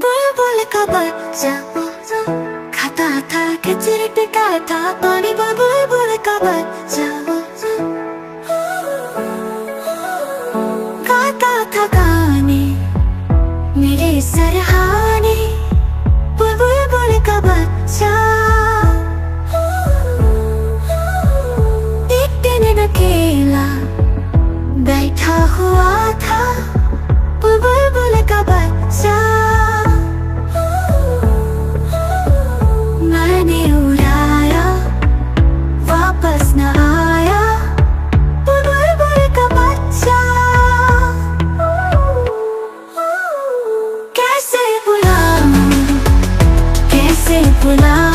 बुलबुल का बच्चा खाता था खिचड़ी पिटा था पानी में। बुलबुल का बच्चा गाता था गाने मेरे सरहाने। बुलबुल का बच्चा एक दिन अकेला बैठा हुआ था। बुलबुल का बच्चा मैंने उड़ाया वापस न आया। बुलबुल का बच्चा कैसे बुलाऊं कैसे बुलाऊं।